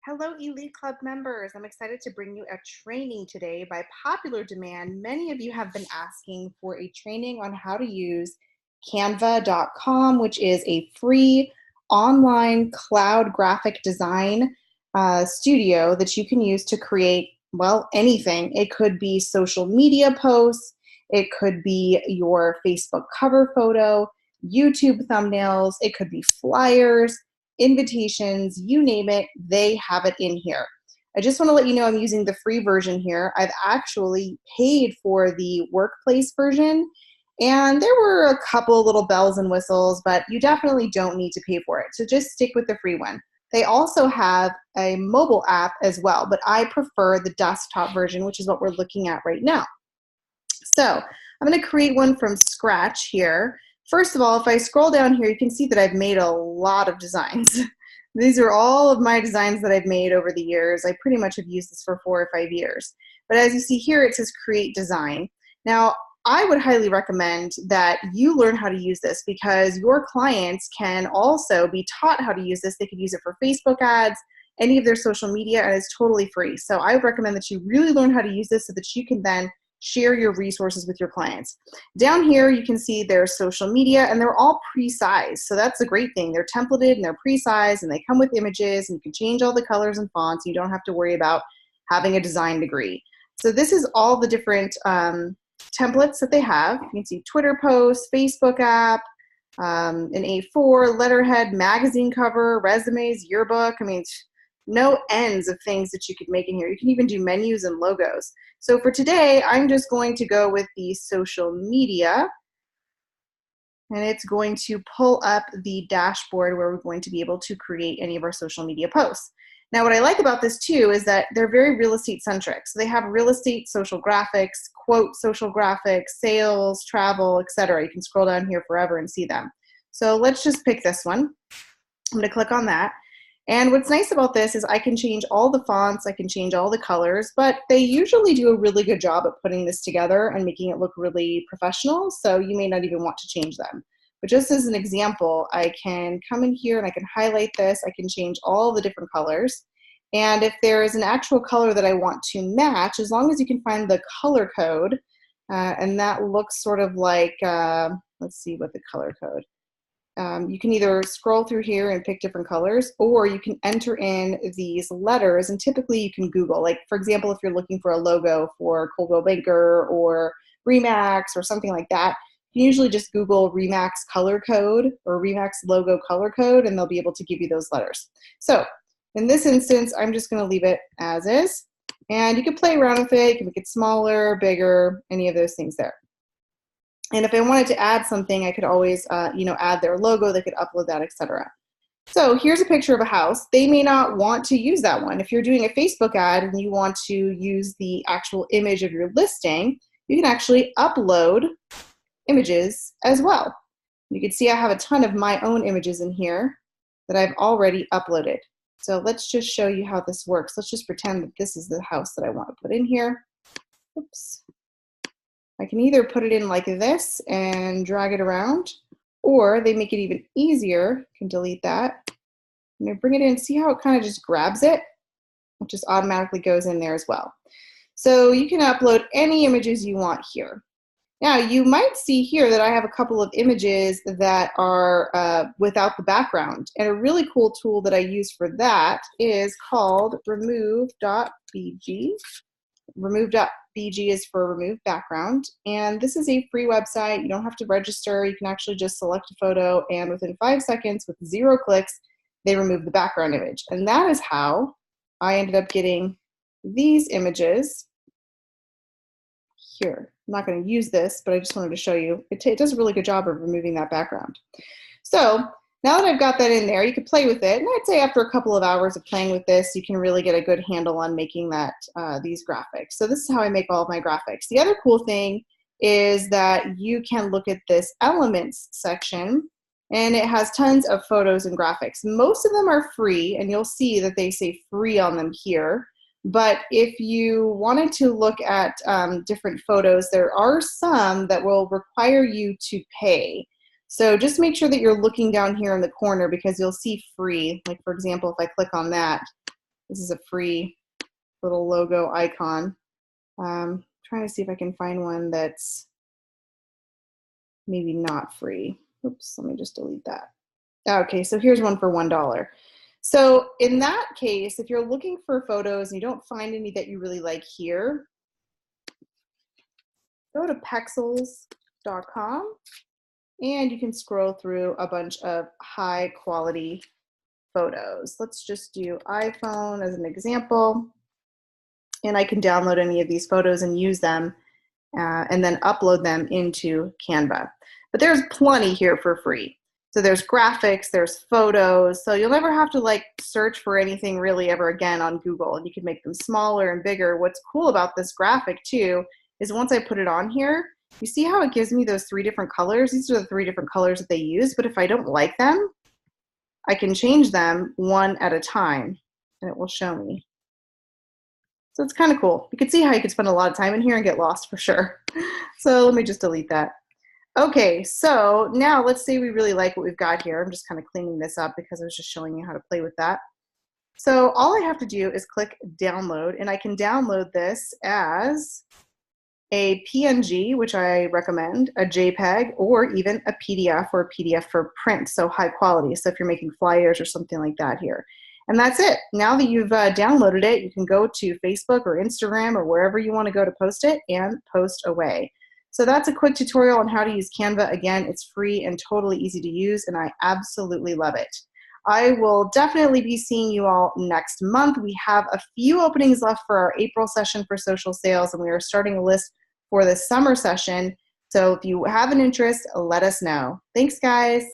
Hello, Elite Club members. I'm excited to bring you a training today. By popular demand, many of you have been asking for a training on how to use canva.com, which is a free online cloud graphic design studio that you can use to create, well, anything. It could be social media posts, it could be your Facebook cover photo, YouTube thumbnails, it could be flyers, invitations, you name it, they have it in here. I just want to let you know I'm using the free version here. I've actually paid for the workplace version, and there were a couple little bells and whistles, but you definitely don't need to pay for it. So just stick with the free one. They also have a mobile app as well, but I prefer the desktop version, which is what we're looking at right now. So I'm going to create one from scratch here. First of all, if I scroll down here, you can see that I've made a lot of designs. These are all of my designs that I've made over the years. I pretty much have used this for 4 or 5 years. But as you see here, it says create design. Now, I would highly recommend that you learn how to use this because your clients can also be taught how to use this. They could use it for Facebook ads, any of their social media, and it's totally free. So I would recommend that you really learn how to use this so that you can then share your resources with your clients. Down here, you can see their social media, and they're all pre-sized. So that's a great thing. They're templated and they're pre-sized, and they come with images, and you can change all the colors and fonts. You don't have to worry about having a design degree. So this is all the different templates that they have. You can see Twitter posts, Facebook app, an A4, letterhead, magazine cover, resumes, yearbook. I mean, no ends of things that you could make in here. You can even do menus and logos. So for today, I'm just going to go with the social media, and it's going to pull up the dashboard where we're going to be able to create any of our social media posts. Now, what I like about this too is that they're very real estate centric. So they have real estate social graphics, quote social graphics, sales, travel, etc. You can scroll down here forever and see them. So let's just pick this one. I'm going to click on that. And what's nice about this is I can change all the fonts, I can change all the colors, but they usually do a really good job at putting this together and making it look really professional, so you may not even want to change them. But just as an example, I can come in here and I can highlight this, I can change all the different colors, and if there is an actual color that I want to match, as long as you can find the color code, and that looks sort of like, let's see what the color code. You can either scroll through here and pick different colors, or you can enter in these letters, and typically you can Google. Like, for example, if you're looking for a logo for Coldwell Banker or Remax or something like that, you can usually just Google Remax color code or Remax logo color code, and they'll be able to give you those letters. So in this instance, I'm just going to leave it as is, and you can play around with it. You can make it smaller, bigger, any of those things there. And if I wanted to add something, I could always, add their logo. They could upload that, etc. So here's a picture of a house. They may not want to use that one. If you're doing a Facebook ad and you want to use the actual image of your listing, you can actually upload images as well. You can see I have a ton of my own images in here that I've already uploaded. So let's just show you how this works. Let's just pretend that this is the house that I want to put in here. Oops. I can either put it in like this and drag it around, or they make it even easier. I can delete that. I'm going to bring it in. See how it kind of just grabs it? It just automatically goes in there as well. So you can upload any images you want here. Now, you might see here that I have a couple of images that are without the background. And a really cool tool that I use for that is called remove.bg. Remove.bg is for remove background, and this is a free website. You don't have to register. You can actually just select a photo, and within 5 seconds, with 0 clicks, they remove the background image. And that is how I ended up getting these images here. I'm not going to use this, but I just wanted to show you. It does a really good job of removing that background. So now that I've got that in there, you can play with it. And I'd say after a couple of hours of playing with this, you can really get a good handle on making that these graphics. So this is how I make all of my graphics. The other cool thing is that you can look at this elements section, and it has tons of photos and graphics. Most of them are free, and you'll see that they say free on them here. But if you wanted to look at different photos, there are some that will require you to pay. So just make sure that you're looking down here in the corner, because you'll see free. Like, for example, if I click on that, This is a free little logo icon. Trying to see if I can find one that's maybe not free. Oops, let me just delete that. Okay, so here's one for $1. So in that case, if you're looking for photos and you don't find any that you really like here, go to pexels.com and you can scroll through a bunch of high quality photos. Let's just do iPhone as an example. And I can download any of these photos and use them and then upload them into Canva. But there's plenty here for free. So there's graphics, there's photos, so you'll never have to like search for anything really ever again on Google. You can make them smaller and bigger. What's cool about this graphic too is once I put it on here, you see how it gives me those 3 different colors? These are the 3 different colors that they use, but if I don't like them, I can change them one at a time and it will show me. So it's kind of cool. You can see how you could spend a lot of time in here and get lost for sure. So let me just delete that. Okay, so now let's say we really like what we've got here. I'm just kind of cleaning this up because I was just showing you how to play with that. So all I have to do is click download, and I can download this as a PNG, which I recommend, a JPEG, or even a PDF or a PDF for print, so high quality. So if you're making flyers or something like that here. And that's it. Now that you've downloaded it, you can go to Facebook or Instagram or wherever you want to go to post it and post away. So that's a quick tutorial on how to use Canva. Again, it's free and totally easy to use, and I absolutely love it. I will definitely be seeing you all next month. We have a few openings left for our April session for social sales, and we are starting a list for the summer session. So if you have an interest, let us know. Thanks, guys.